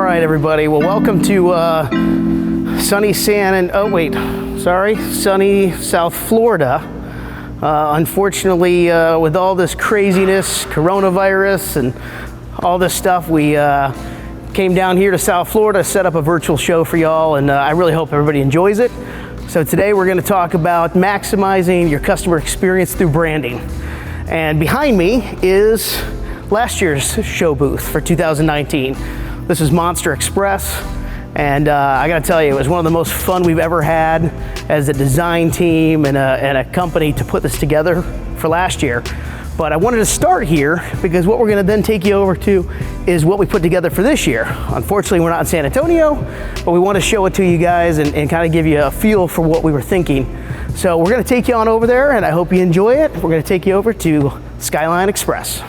right, everybody. Well, welcome to sunny South Florida. Unfortunately, with all this craziness, coronavirus, and all this stuff, we came down here to South Florida, set up a virtual show for y'all, and I really hope everybody enjoys it. So today we're going to talk about maximizing your customer experience through branding. And behind me is last year's show booth for 2019. This is Monster Express, and I gotta tell you, it was one of the most fun we've ever had as a design team and a company to put this together for last year. But I wanted to start here because what we're gonna then take you over to is what we put together for this year. Unfortunately, we're not in San Antonio, but we want to show it to you guys and kind of give you a feel for what we were thinking. So we're gonna take you on over there, and I hope you enjoy it. We're gonna take you over to Skyline Express.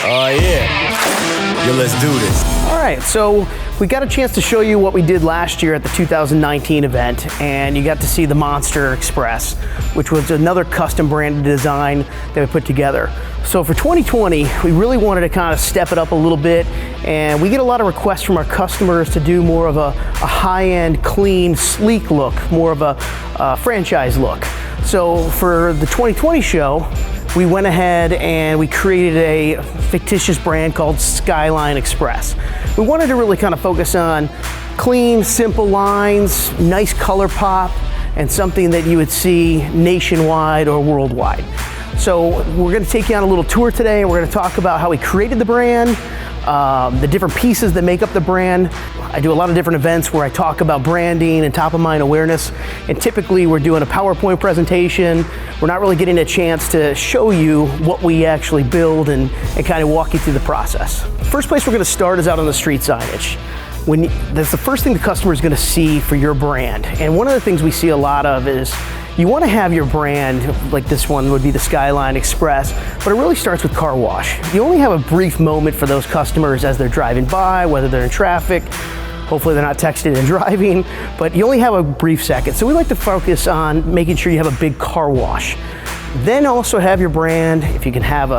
Oh yeah, let's do this. All right, so we got a chance to show you what we did last year at the 2019 event, and you got to see the Monster Express, which was another custom branded design that we put together. So for 2020, we really wanted to kind of step it up a little bit, and we get a lot of requests from our customers to do more of a high-end, clean, sleek look, more of a franchise look. So for the 2020 show, we went ahead and we created a fictitious brand called Skyline Express. We wanted to really kind of focus on clean, simple lines, nice color pop, and something that you would see nationwide or worldwide. So we're gonna take you on a little tour today, and we're gonna talk about how we created the brand, the different pieces that make up the brand. I do a lot of different events where I talk about branding and top of mind awareness, and typically we're doing a PowerPoint presentation. We're not really getting a chance to show you what we actually build and kind of walk you through the process. First place we're gonna start is out on the street signage. That's the first thing the customer is gonna see for your brand. And one of the things we see a lot of is you want to have your brand, like this one would be the Skyline Express, but it really starts with car wash. You only have a brief moment for those customers as they're driving by, whether they're in traffic. Hopefully they're not texting and driving, but you only have a brief second. So we like to focus on making sure you have a big car wash. Then also have your brand, if you can have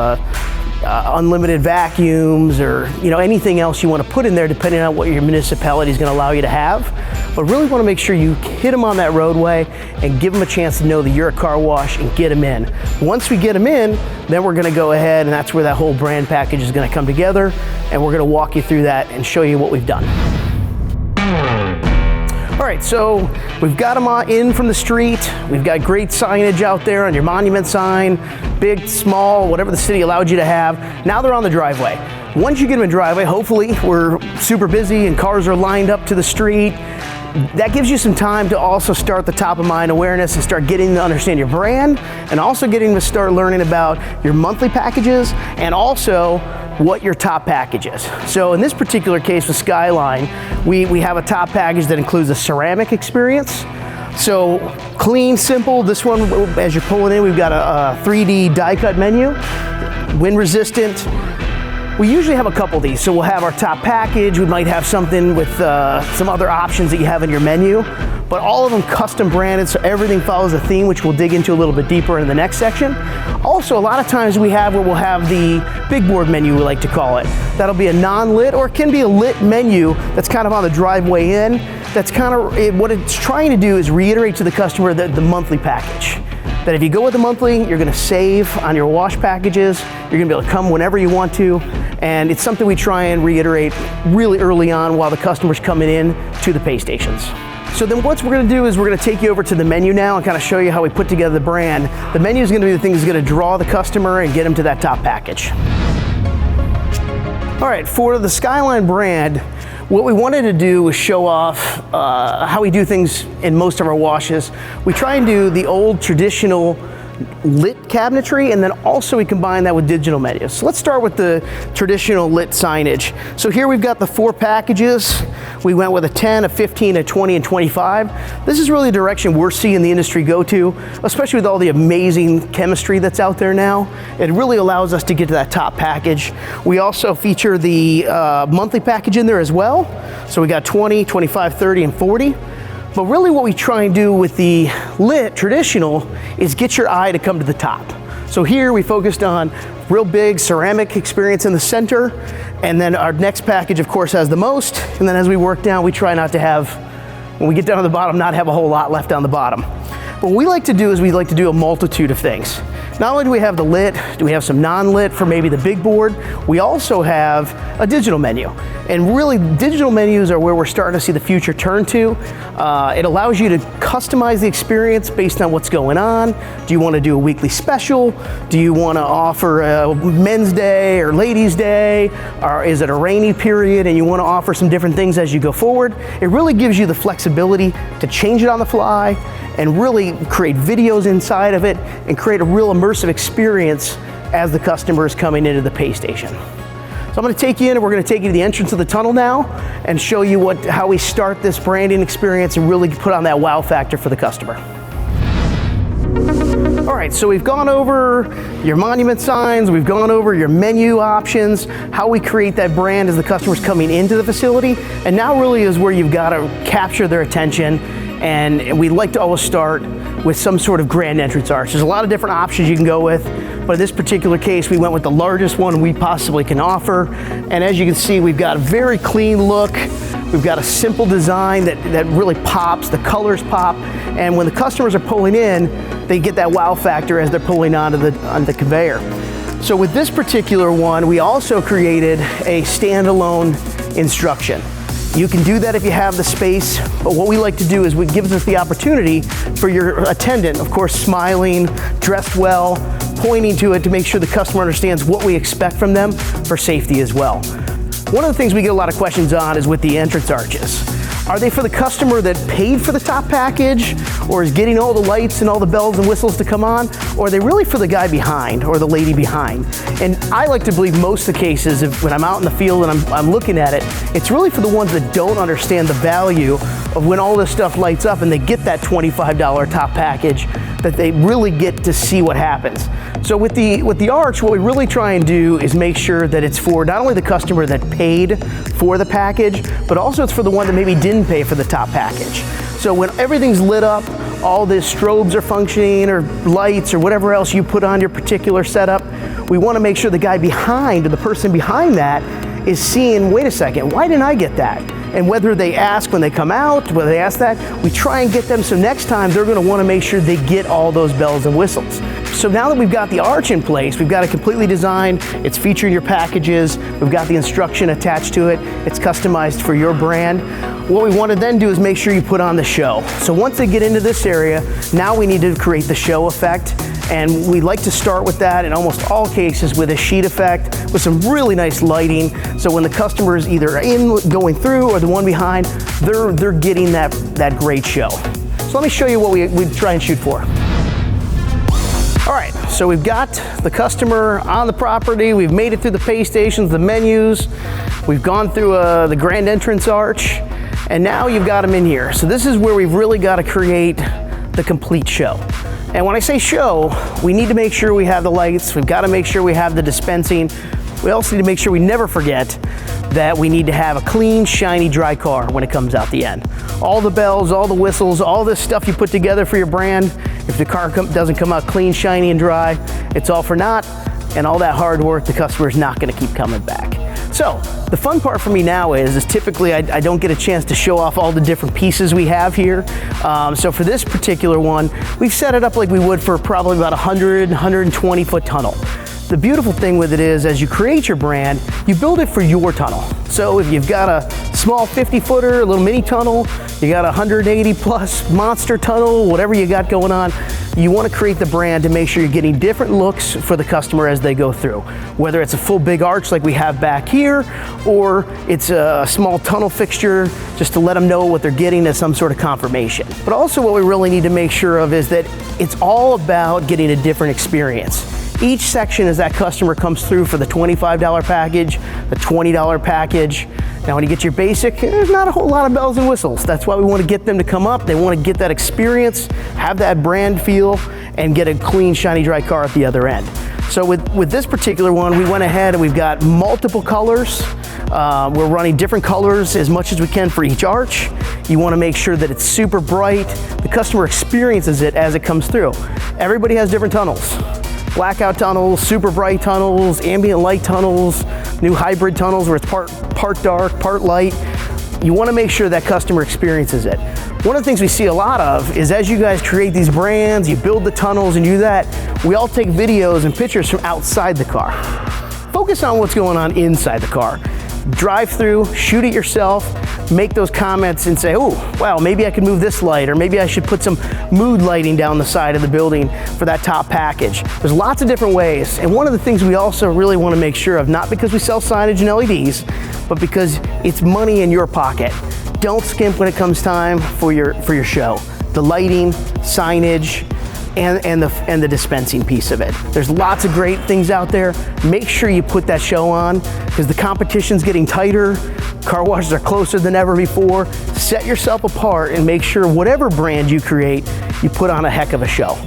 unlimited vacuums or anything else you want to put in there depending on what your municipality is going to allow you to have. But really want to make sure you hit them on that roadway and give them a chance to know that you're a car wash and get them in. Once we get them in, then we're going to go ahead, and that's where that whole brand package is going to come together, and we're going to walk you through that and show you what we've done. All right, so we've got them in from the street. We've got great signage out there on your monument sign, big, small, whatever the city allowed you to have. Now they're on the driveway. Once you get them in the driveway, hopefully we're super busy and cars are lined up to the street. That gives you some time to also start the top of mind awareness and start getting to understand your brand, and also getting to start learning about your monthly packages and also what your top package is. So in this particular case with Skyline, we have a top package that includes a ceramic experience. So clean, simple. This one, as you're pulling in, we've got a 3D die cut menu, wind resistant. We usually have a couple of these. So we'll have our top package. We might have something with some other options that you have in your menu, but all of them custom branded, so everything follows a theme, which we'll dig into a little bit deeper in the next section. Also, a lot of times we'll have the big board menu, we like to call it. That'll be a non-lit, or it can be a lit menu that's kind of on the driveway in. That's kind of, what it's trying to do is reiterate to the customer that the monthly package. That if you go with the monthly, you're gonna save on your wash packages. You're gonna be able to come whenever you want to. And it's something we try and reiterate really early on while the customer's coming in to the pay stations. So then what we're gonna do is we're gonna take you over to the menu now and kind of show you how we put together the brand. The menu is gonna be the thing that's gonna draw the customer and get them to that top package. All right, for the Skyline brand, what we wanted to do was show off how we do things in most of our washes. We try and do the old traditional lit cabinetry, and then also we combine that with digital menus. So let's start with the traditional lit signage. So here we've got the 4 packages. We went with a 10, a 15, a 20, and 25. This is really the direction we're seeing the industry go to, especially with all the amazing chemistry that's out there now. It really allows us to get to that top package. We also feature the monthly package in there as well. So we got 20, 25, 30, and 40. But really what we try and do with the lit traditional is get your eye to come to the top. So here we focused on real big ceramic experience in the center, and then our next package, of course, has the most, and then as we work down, we try not to have, when we get down to the bottom, not have a whole lot left down the bottom. But what we like to do is we like to do a multitude of things. Not only do we have the lit, do we have some non-lit for maybe the big board, we also have a digital menu. And really, digital menus are where we're starting to see the future turn to. It allows you to customize the experience based on what's going on. Do you want to do a weekly special? Do you want to offer a men's day or ladies' day? Or is it a rainy period and you want to offer some different things as you go forward? It really gives you the flexibility to change it on the fly and really create videos inside of it and create a real immersive experience as the customer is coming into the pay station. So I'm going to take you in, and we're going to take you to the entrance of the tunnel now and show you how we start this branding experience and really put on that wow factor for the customer. All right, so we've gone over your monument signs, we've gone over your menu options, how we create that brand as the customer's coming into the facility, and now really is where you've got to capture their attention. And we like to always start with some sort of grand entrance arch. There's a lot of different options you can go with, but in this particular case, we went with the largest one we possibly can offer. And as you can see, we've got a very clean look. We've got a simple design that really pops, the colors pop, and when the customers are pulling in, they get that wow factor as they're pulling on the conveyor. So with this particular one, we also created a standalone instruction. You can do that if you have the space, but what we like to do is it gives us the opportunity for your attendant, of course, smiling, dressed well, pointing to it to make sure the customer understands what we expect from them for safety as well. One of the things we get a lot of questions on is with the entrance arches. Are they for the customer that paid for the top package or is getting all the lights and all the bells and whistles to come on? Or are they really for the guy behind or the lady behind? And I like to believe most of the cases, when I'm out in the field and I'm looking at it, it's really for the ones that don't understand the value of when all this stuff lights up and they get that $25 top package, that they really get to see what happens. So with the arch, what we really try and do is make sure that it's for not only the customer that paid for the package, but also it's for the one that maybe didn't pay for the top package. So when everything's lit up, all the strobes are functioning or lights or whatever else you put on your particular setup, we want to make sure the guy behind or the person behind that is seeing, wait a second, why didn't I get that? And whether they ask when they come out, whether they ask that, we try and get them so next time they're going to want to make sure they get all those bells and whistles. So now that we've got the arch in place, we've got it completely designed, it's featuring your packages, we've got the instruction attached to it, it's customized for your brand. What we want to then do is make sure you put on the show. So once they get into this area, now we need to create the show effect. And we like to start with that in almost all cases with a sheet effect with some really nice lighting. So when the customer is either going through or the one behind, they're getting that great show. So let me show you what we try and shoot for. All right, so we've got the customer on the property. We've made it through the pay stations, the menus. We've gone through the grand entrance arch. And now you've got them in here. So this is where we've really got to create the complete show. And when I say show, we need to make sure we have the lights, we've got to make sure we have the dispensing. We also need to make sure we never forget that we need to have a clean, shiny, dry car when it comes out the end. All the bells, all the whistles, all this stuff you put together for your brand, if the car doesn't come out clean, shiny, and dry, it's all for naught, and all that hard work, the customer's not going to keep coming back. So the fun part for me now is typically I don't get a chance to show off all the different pieces we have here. So for this particular one, we've set it up like we would for probably about 120 foot tunnel. The beautiful thing with it is as you create your brand, you build it for your tunnel. So if you've got a small 50 footer, a little mini tunnel, you got a 180 plus monster tunnel, whatever you got going on, you want to create the brand to make sure you're getting different looks for the customer as they go through. Whether it's a full big arch like we have back here, or it's a small tunnel fixture just to let them know what they're getting as some sort of confirmation. But also what we really need to make sure of is that it's all about getting a different experience. Each section as that customer comes through for the $25 package, the $20 package. Now when you get your basic, there's not a whole lot of bells and whistles. That's why we want to get them to come up. They want to get that experience, have that brand feel, and get a clean, shiny, dry car at the other end. So with this particular one, we went ahead and we've got multiple colors. We're running different colors as much as we can for each arch. You want to make sure that it's super bright. The customer experiences it as it comes through. Everybody has different tunnels. blackout tunnels, super bright tunnels, ambient light tunnels, new hybrid tunnels where it's part dark, part light. You want to make sure that customer experiences it. One of the things we see a lot of is as you guys create these brands, you build the tunnels and you do that, we all take videos and pictures from outside the car. Focus on what's going on inside the car. Drive through, shoot it yourself, make those comments and say, oh, wow, maybe I could move this light, or maybe I should put some mood lighting down the side of the building for that top package. There's lots of different ways. And one of the things we also really want to make sure of, not because we sell signage and LEDs, but because it's money in your pocket. Don't skimp when it comes time for your show. The lighting, signage, and the dispensing piece of it. There's lots of great things out there. Make sure you put that show on because the competition's getting tighter. Car washes are closer than ever before. Set yourself apart and make sure whatever brand you create, you put on a heck of a show.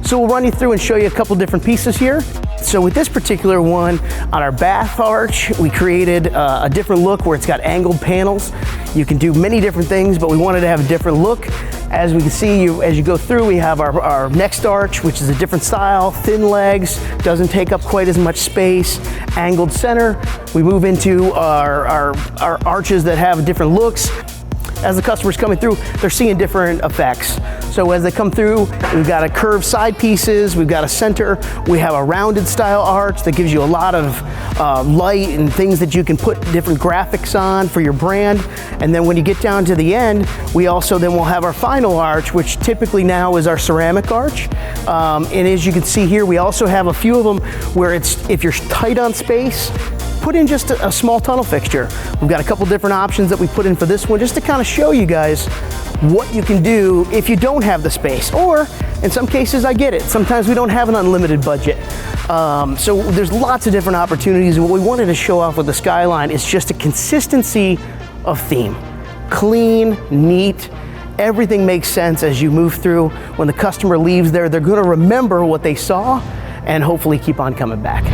So we'll run you through and show you a couple different pieces here. So with this particular one, on our bath arch, we created a different look where it's got angled panels. You can do many different things, but we wanted to have a different look. As we can see, as you go through, we have our next arch, which is a different style, thin legs, doesn't take up quite as much space, angled center. We move into our arches that have different looks. As the customer's coming through, they're seeing different effects. So as they come through, we've got a curved side pieces, we've got a center, we have a rounded style arch that gives you a lot of light and things that you can put different graphics on for your brand. And then when you get down to the end, we also then will have our final arch, which typically now is our ceramic arch. And as you can see here, we also have a few of them where if you're tight on space, put in just a small tunnel fixture. We've got a couple different options that we put in for this one just to kind of show you guys what you can do if you don't have the space. Or in some cases, I get it. Sometimes we don't have an unlimited budget. So there's lots of different opportunities. And what we wanted to show off with the Skyline is just a consistency of theme. Clean, neat, everything makes sense as you move through. When the customer leaves there, they're gonna remember what they saw and hopefully keep on coming back.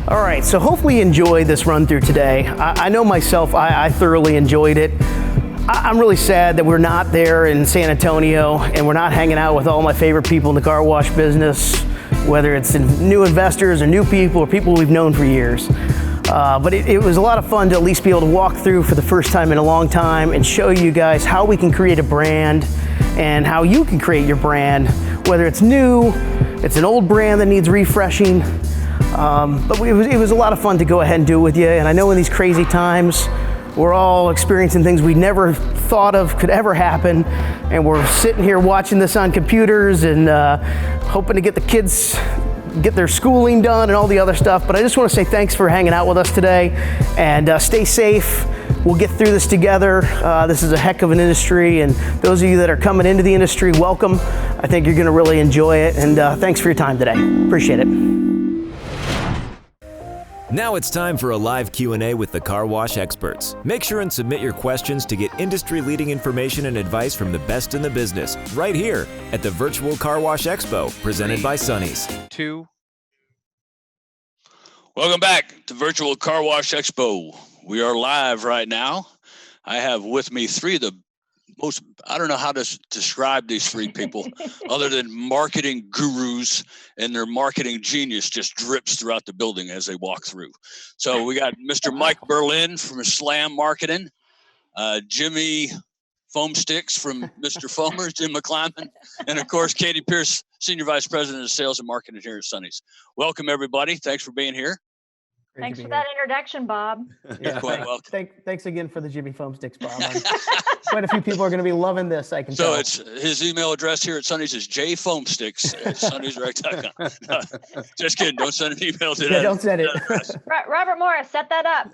All right, so hopefully you enjoyed this run through today. I know myself, I thoroughly enjoyed it. I'm really sad that we're not there in San Antonio and we're not hanging out with all my favorite people in the car wash business, whether it's new investors or new people or people we've known for years. But it was a lot of fun to at least be able to walk through for the first time in a long time and show you guys how we can create a brand and how you can create your brand, whether it's new, it's an old brand that needs refreshing. But it was a lot of fun to go ahead and do it with you. And I know in these crazy times, we're all experiencing things we never thought of could ever happen. And we're sitting here watching this on computers and hoping to get the kids, get their schooling done and all the other stuff. But I just want to say thanks for hanging out with us today and stay safe. We'll get through this together. This is a heck of an industry, and those of you that are coming into the industry, welcome. I think you're going to really enjoy it, and thanks for your time today. Appreciate it. Now it's time for a live Q&A with the car wash experts. Make sure and submit your questions to get industry-leading information and advice from the best in the business right here at the Virtual Car Wash Expo, presented by Sonny's. Welcome back to Virtual Car Wash Expo. We are live right now. I have with me three of the most, I don't know how to describe these three people other than marketing gurus, and their marketing genius just drips throughout the building as they walk through. So we got Mr. Mike Berlin from Slam Marketing, Jimmy Foam Sticks from Mr. Foamers, Jim McClyman, and of course, Katie Pierce, Senior Vice President of Sales and Marketing here at Sonny's. Welcome, everybody. Thanks for being here. Thanks for that introduction, Bob. Yeah, quite welcome. Thanks again for the Jimmy Foam Sticks, Bob. Quite a few people are going to be loving this, I can tell. So it's his email address here at Sonny's is jfoamsticks@sonnysrec.com. No, just kidding. Don't send an email to that. Yeah, don't send it. Robert Morris, set that up.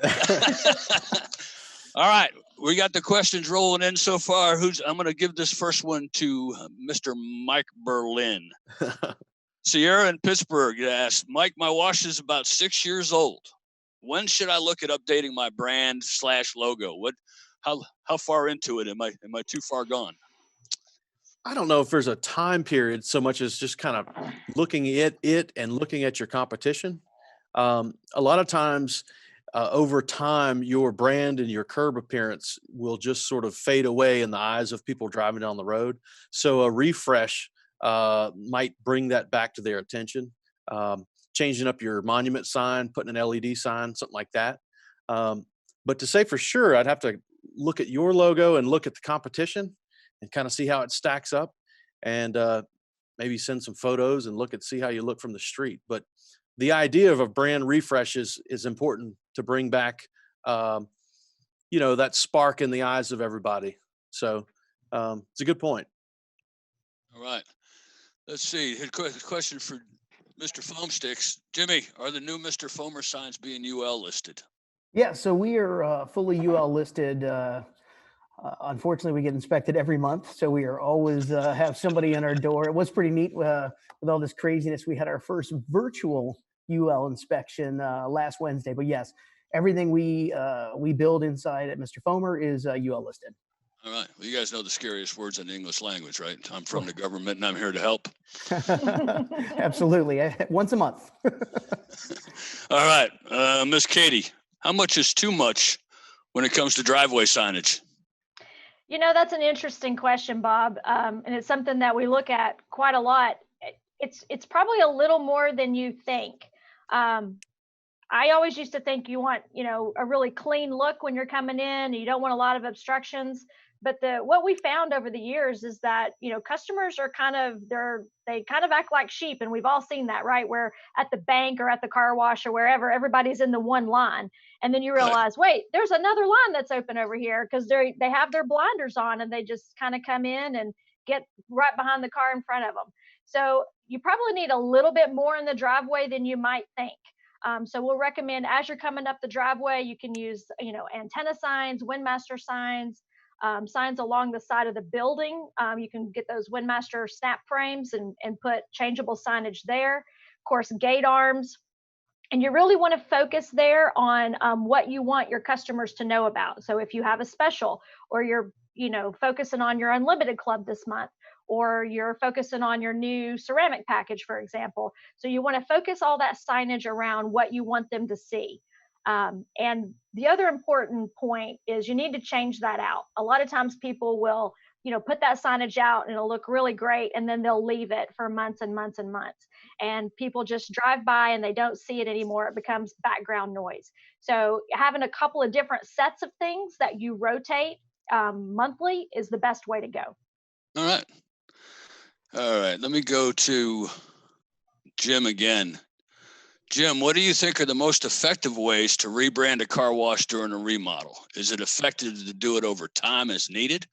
All right. We got the questions rolling in so far. I'm going to give this first one to Mr. Mike Berlin. Sierra in Pittsburgh asked, Mike, my wash is about 6 years old. When should I look at updating my brand/logo? How far into it am I too far gone? I don't know if there's a time period so much as just kind of looking at it and looking at your competition. A lot of times over time, your brand and your curb appearance will just sort of fade away in the eyes of people driving down the road. So a refresh might bring that back to their attention. Changing up your monument sign, putting an LED sign, something like that. But to say for sure, I'd have to look at your logo and look at the competition and kind of see how it stacks up, and maybe send some photos and see how you look from the street. But the idea of a brand refresh is important to bring back, that spark in the eyes of everybody. So it's a good point. All right. Let's see. Here's a question for Mr. Foam Sticks. Jimmy, are the new Mr. Foamer signs being UL listed? Yeah, so we are fully UL listed. Unfortunately, we get inspected every month, so we are always have somebody on our door. It was pretty neat with all this craziness. We had our first virtual UL inspection last Wednesday. But yes, everything we build inside at Mr. Foamer is UL listed. All right. Well, you guys know the scariest words in the English language, right? I'm from the government and I'm here to help. Absolutely. Once a month. All right. Miss Katie, how much is too much when it comes to driveway signage? That's an interesting question, Bob. And it's something that we look at quite a lot. It's probably a little more than you think. I always used to think you want, a really clean look when you're coming in. You don't want a lot of obstructions. But what we found over the years is that, customers are they kind of act like sheep. And we've all seen that, right? Where at the bank or at the car wash or wherever, everybody's in the one line. And then you realize, wait, there's another line that's open over here, because they have their blinders on and they just kind of come in and get right behind the car in front of them. So you probably need a little bit more in the driveway than you might think. So we'll recommend, as you're coming up the driveway, you can use, antenna signs, Windmaster signs, signs along the side of the building. You can get those Windmaster snap frames and put changeable signage there. Of course, gate arms. And you really want to focus there on what you want your customers to know about. So if you have a special, or you're, focusing on your unlimited club this month, or you're focusing on your new ceramic package, for example. So you want to focus all that signage around what you want them to see. And the other important point is you need to change that out. A lot of times people will, put that signage out and it'll look really great, and then they'll leave it for months and months and months. And people just drive by and they don't see it anymore. It becomes background noise. So having a couple of different sets of things that you rotate monthly is the best way to go. All right. All right. Let me go to Jim again. Jim, what do you think are the most effective ways to rebrand a car wash during a remodel? Is it effective to do it over time as needed,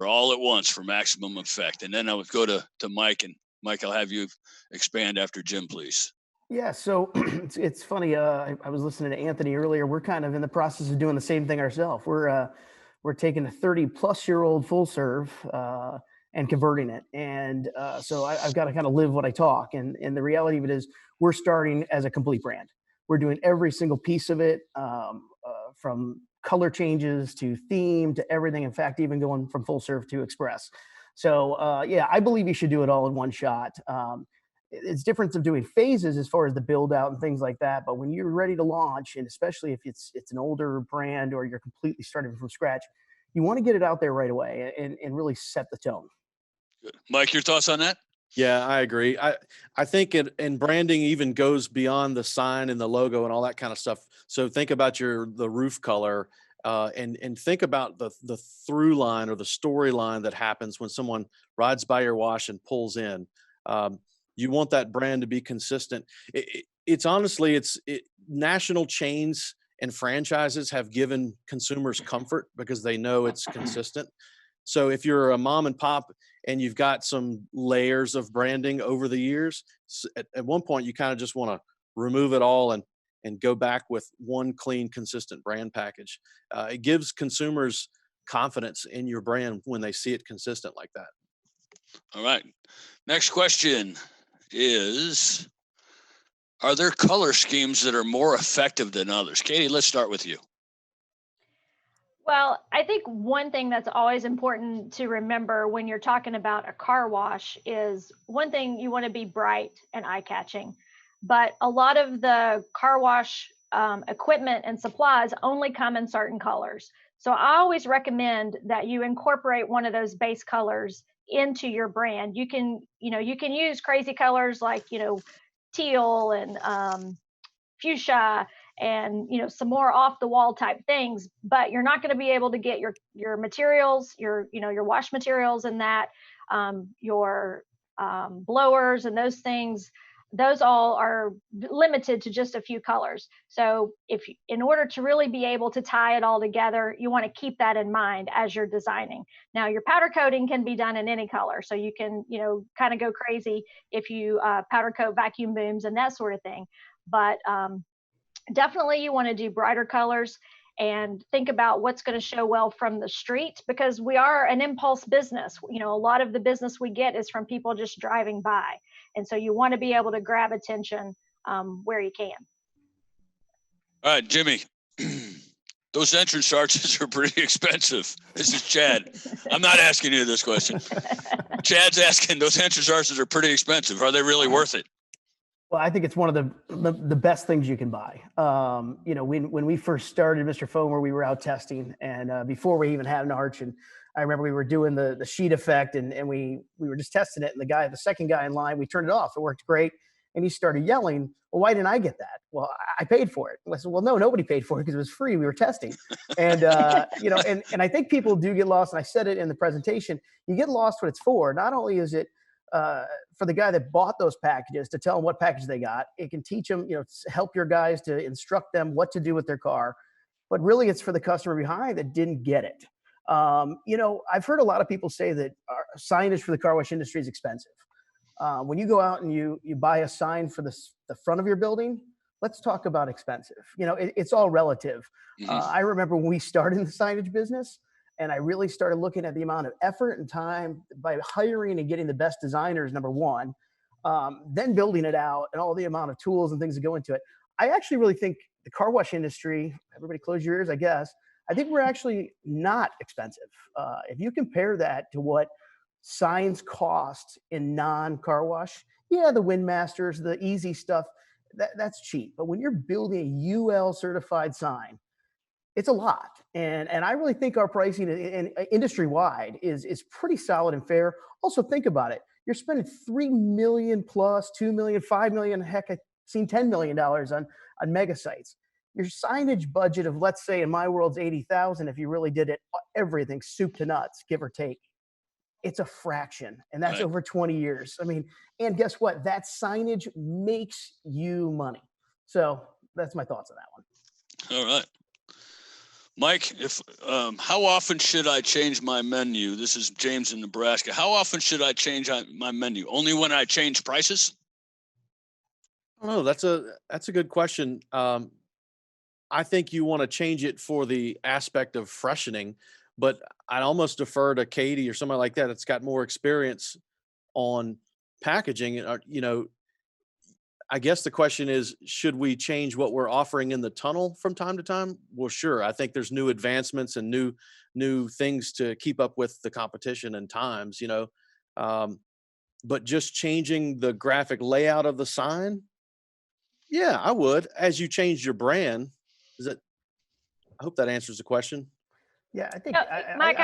or all at once for maximum effect? And then I would go to Mike, and Mike, I'll have you expand after Jim, please. Yeah, so it's funny. I was listening to Anthony earlier. We're kind of in the process of doing the same thing ourselves. We're taking a 30-plus-year-old full serve and converting it. And so I've got to kind of live what I talk. And the reality of it is, we're starting as a complete brand. We're doing every single piece of it, from color changes to theme to everything. In fact, even going from full serve to express. So yeah, I believe you should do it all in one shot. It's different of doing phases as far as the build out and things like that. But when you're ready to launch, and especially if it's an older brand or you're completely starting from scratch, you want to get it out there right away and really set the tone. Good. Mike, your thoughts on that? Yeah, I agree. I think and branding even goes beyond the sign and the logo and all that kind of stuff. So think about the roof color, and think about the through line or the storyline that happens when someone rides by your wash and pulls in. You want that brand to be consistent. It's honestly, national chains and franchises have given consumers comfort because they know it's consistent. So if you're a mom and pop and you've got some layers of branding over the years, at one point you kind of just want to remove it all and go back with one clean, consistent brand package. It gives consumers confidence in your brand when they see it consistent like that. All right. Next question is, are there color schemes that are more effective than others? Katie, let's start with you. Well, I think one thing that's always important to remember when you're talking about a car wash is, one thing, you want to be bright and eye-catching, but a lot of the car wash equipment and supplies only come in certain colors. So I always recommend that you incorporate one of those base colors into your brand. You can, you can use crazy colors like, teal and fuchsia and, some more off the wall type things, but you're not going to be able to get your materials, your wash materials in that, your blowers and those things. Those all are limited to just a few colors. So in order to really be able to tie it all together, you want to keep that in mind as you're designing. Now, your powder coating can be done in any color. So you can, kind of go crazy if you powder coat vacuum booms and that sort of thing. But definitely you want to do brighter colors and think about what's going to show well from the street, because we are an impulse business. A lot of the business we get is from people just driving by. And so you want to be able to grab attention where you can. All right, Jimmy, those entrance arches are pretty expensive. This is Chad. I'm not asking you this question. Chad's asking, those entrance arches are pretty expensive. Are they really worth it? Well, I think it's one of the best things you can buy. When we first started Mr. Foamer, we were out testing, and before we even had an arch, and I remember we were doing the sheet effect, and we were just testing it, and the second guy in line, we turned it off. It worked great, and he started yelling, "Well, why didn't I get that?" "Well, I paid for it." I said, "Well, no, nobody paid for it because it was free. We were testing." And and I think people do get lost, and I said it in the presentation. You get lost what it's for. Not only is it for the guy that bought those packages to tell them what package they got, it can teach them, help your guys to instruct them what to do with their car. But really, it's for the customer behind that didn't get it. I've heard a lot of people say that signage for the car wash industry is expensive. When you go out and you buy a sign for the front of your building, let's talk about expensive. It's all relative. I remember when we started in the signage business, and I really started looking at the amount of effort and time by hiring and getting the best designers, number one, then building it out and all the amount of tools and things that go into it. I actually really think the car wash industry, everybody close your ears, I guess, I think we're actually not expensive. If you compare that to what signs cost in non-car wash, yeah, the Windmasters, the easy stuff, that's cheap. But when you're building a UL certified sign, it's a lot. And I really think our pricing in industry-wide is pretty solid and fair. Also, think about it. You're spending $3 million plus, $2 million, $5 million, heck, I've seen $10 million on mega sites. Your signage budget of, let's say, in my world's 80,000, if you really did it, everything, soup to nuts, give or take, it's a fraction. And that's over 20 years. I mean, and guess what? That signage makes you money. So that's my thoughts on that one. All right. Mike, how often should I change my menu? This is James in Nebraska. How often should I change my menu? Only when I change prices? Oh, that's a good question. I think you want to change it for the aspect of freshening, but I'd almost defer to Katie or somebody like that that's got more experience on packaging. I guess the question is, should we change what we're offering in the tunnel from time to time? Well, sure. I think there's new advancements and new things to keep up with the competition and times, but just changing the graphic layout of the sign. Yeah, I would. As you change your brand, I hope that answers the question. Yeah, I think, Mike,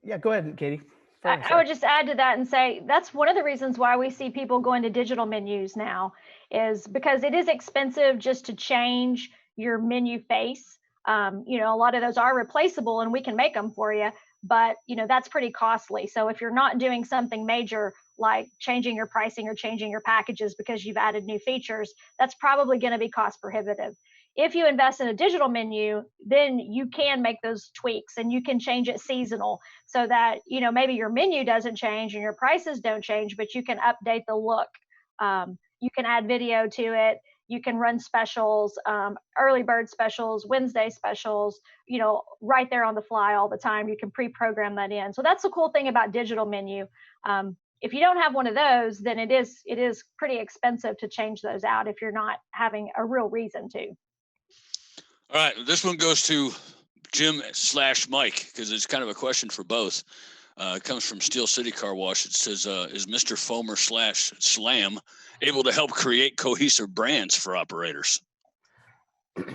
yeah, go ahead, Katie. I would just add to that and say that's one of the reasons why we see people going to digital menus now, is because it is expensive just to change your menu face. A lot of those are replaceable and we can make them for you, but that's pretty costly. So if you're not doing something major like changing your pricing or changing your packages because you've added new features, that's probably going to be cost prohibitive. If you invest in a digital menu, then you can make those tweaks and you can change it seasonal so that, maybe your menu doesn't change and your prices don't change, but you can update the look. You can add video to it. You can run specials, early bird specials, Wednesday specials, right there on the fly all the time. You can pre-program that in. So that's the cool thing about digital menu. If you don't have one of those, then it is pretty expensive to change those out if you're not having a real reason to. All right, this one goes to Jim/Mike because it's kind of a question for both. It comes from Steel City Car Wash. It says, is Mr. Foamer/Slam able to help create cohesive brands for operators?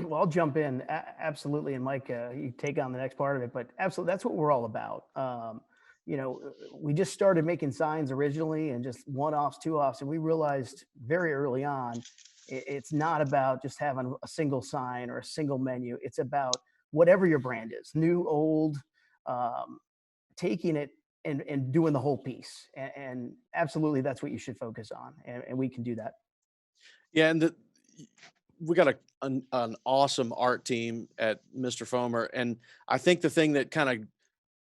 Well, I'll jump in. Absolutely. And Mike, you take on the next part of it, but absolutely, that's what we're all about. we just started making signs originally and just one-offs, two-offs, and we realized very early on, it's not about just having a single sign or a single menu. It's about whatever your brand is, new, old, taking it and doing the whole piece. And absolutely, that's what you should focus on. And we can do that. Yeah, and we got an awesome art team at Mr. Foamer, and I think the thing that kind of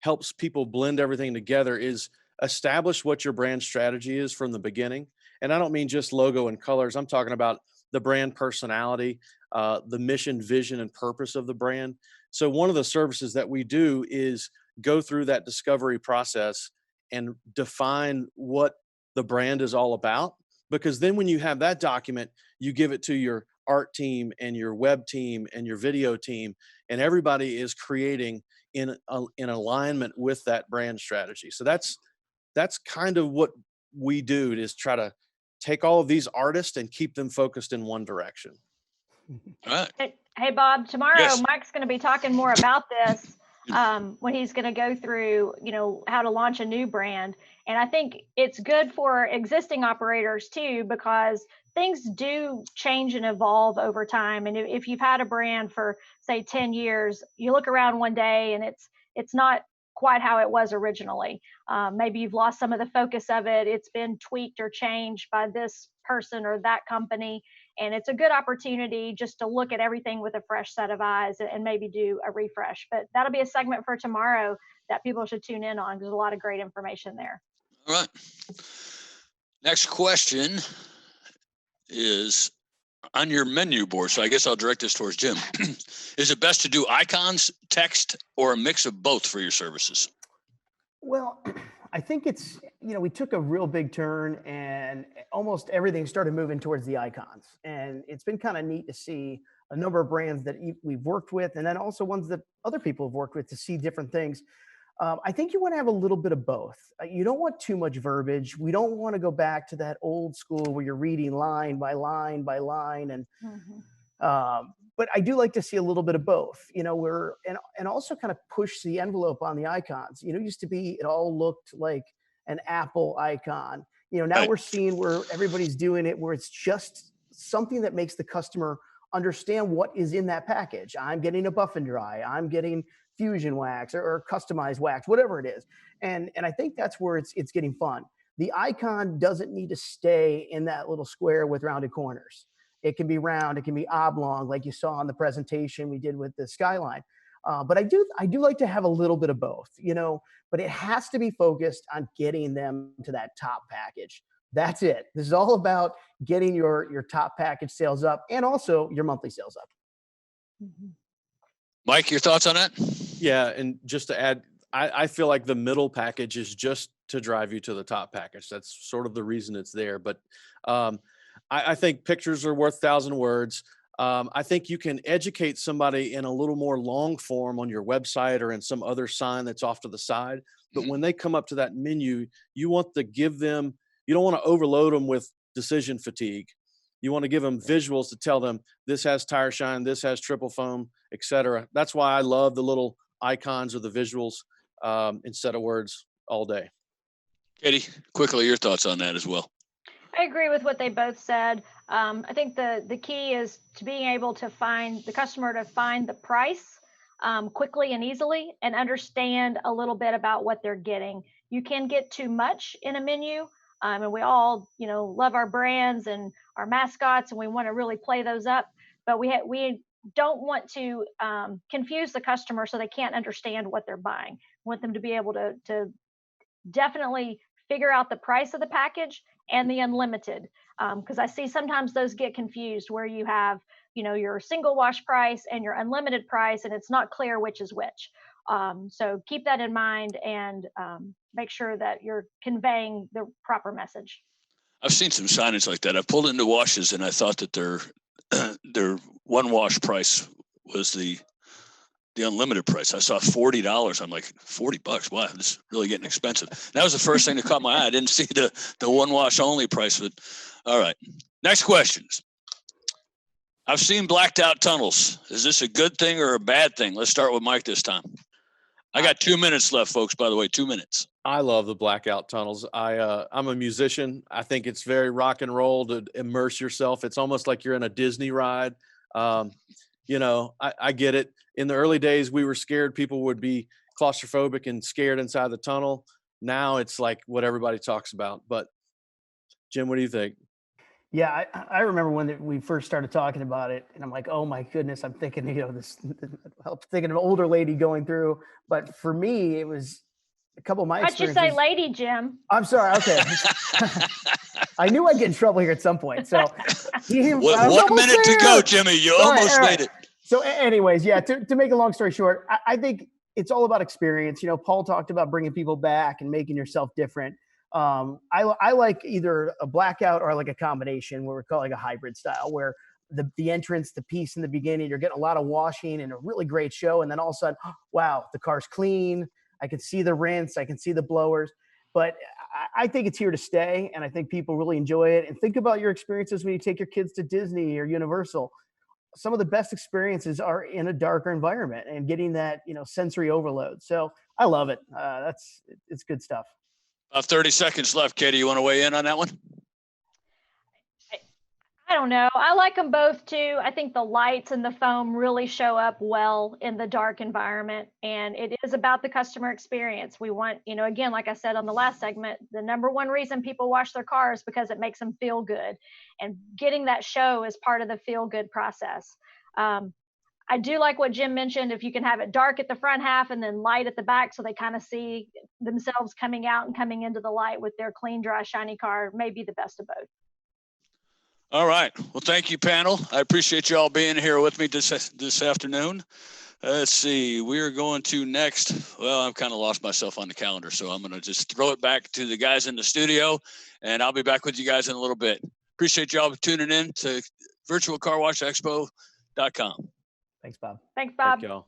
helps people blend everything together is establish what your brand strategy is from the beginning. And I don't mean just logo and colors. I'm talking about the brand personality, the mission, vision, and purpose of the brand. So one of the services that we do is go through that discovery process and define what the brand is all about. Because then when you have that document, you give it to your art team and your web team and your video team, and everybody is creating in alignment with that brand strategy. So that's kind of what we do, is try to take all of these artists and keep them focused in one direction. All right. Hey, Bob, tomorrow Yes. Mike's going to be talking more about this when he's going to go through, how to launch a new brand. And I think it's good for existing operators too, because things do change and evolve over time. And if you've had a brand for, say, 10 years, you look around one day and it's not quite how it was originally. Maybe you've lost some of the focus of it. It's been tweaked or changed by this person or that company. And it's a good opportunity just to look at everything with a fresh set of eyes and maybe do a refresh. But that'll be a segment for tomorrow that people should tune in on, because there's a lot of great information there. All right. Next question is on your menu board. So I guess I'll direct this towards Jim. Is it best to do icons, text, or a mix of both for your services? Well, I think it's, we took a real big turn and almost everything started moving towards the icons. And it's been kind of neat to see a number of brands that we've worked with, and then also ones that other people have worked with, to see different things. I think you want to have a little bit of both. You don't want too much verbiage. We don't want to go back to that old school where you're reading line by line by line. And but I do like to see a little bit of both, and also kind of push the envelope on the icons. Used to be, it all looked like an Apple icon. Now we're seeing where everybody's doing it, where it's just something that makes the customer understand what is in that package. I'm getting a buff and dry. I'm getting fusion wax or customized wax, whatever it is. And I think that's where it's getting fun. The icon doesn't need to stay in that little square with rounded corners. It can be round, it can be oblong, like you saw on the presentation we did with the Skyline. But I do like to have a little bit of both, but it has to be focused on getting them to that top package. That's it. This is all about getting your top package sales up and also your monthly sales up. Mike, your thoughts on that? Yeah, and just to add, I feel like the middle package is just to drive you to the top package. That's sort of the reason it's there. But I think pictures are worth 1,000 words. I think you can educate somebody in a little more long form on your website or in some other sign that's off to the side. But when they come up to that menu, you want to give them, you don't want to overload them with decision fatigue. You want to give them visuals to tell them this has tire shine, this has triple foam, etc. That's why I love the little icons or the visuals instead of words all day. Katie, quickly, your thoughts on that as well. I agree with what they both said. I think the key is to being able to find the customer to find the price quickly and easily, and understand a little bit about what they're getting. You can get too much in a menu. And we all, love our brands and our mascots, and we want to really play those up. But we don't want to confuse the customer so they can't understand what they're buying. We want them to be able to definitely figure out the price of the package and the unlimited, because I see sometimes those get confused, where you have, your single wash price and your unlimited price, and it's not clear which is which. So keep that in mind and make sure that you're conveying the proper message. I've seen some signage like that. I pulled into washes and I thought that their one wash price was the unlimited price. I saw $40. I'm like, $40? Wow, this is really getting expensive. That was the first thing that caught my eye. I didn't see the one wash only price. But all right, next questions. I've seen blacked out tunnels. Is this a good thing or a bad thing? Let's start with Mike this time. I got 2 minutes left, folks, by the way, 2 minutes. I love the blackout tunnels. I'm a musician. I think it's very rock and roll to immerse yourself. It's almost like you're in a Disney ride. You know, I get it. In the early days, we were scared people would be claustrophobic and scared inside the tunnel. Now it's like what everybody talks about. But Jim, what do you think? Yeah, I remember when we first started talking about it, and I'm like, oh my goodness, I'm thinking, I'm thinking of an older lady going through. But for me, it was a couple of my Why'd you experiences. say lady, Jim? I'm sorry. Okay. I knew I'd get in trouble here at some point. So 1 minute to go, Jimmy. You almost made it. So anyways, yeah, to make a long story short, I think it's all about experience. You know, Paul talked about bringing people back and making yourself different. I like either a blackout or like a combination where we call it like a hybrid style, where the entrance, the piece in the beginning, you're getting a lot of washing and a really great show. And then all of a sudden, wow, the car's clean. I can see the rinse. I can see the blowers. But I think it's here to stay. And I think people really enjoy it. And think about your experiences when you take your kids to Disney or Universal. Some of the best experiences are in a darker environment and getting that, sensory overload. So I love it. It's good stuff. 30 seconds left. Katie, you want to weigh in on that one? I don't know. I like them both too. I think the lights and the foam really show up well in the dark environment. And it is about the customer experience. We want, again, like I said on the last segment, the number one reason people wash their cars is because it makes them feel good. And getting that show is part of the feel good process. I do like what Jim mentioned. If you can have it dark at the front half and then light at the back so they kind of see themselves coming out and coming into the light with their clean, dry, shiny car, may be the best of both. All right. Well, thank you, panel. I appreciate you all being here with me this afternoon. Let's see. We are going to next. Well, I've kind of lost myself on the calendar, so I'm going to just throw it back to the guys in the studio, and I'll be back with you guys in a little bit. Appreciate y'all tuning in to virtualcarwashexpo.com. Thanks, Bob. Thanks, Bob. Thank y'all.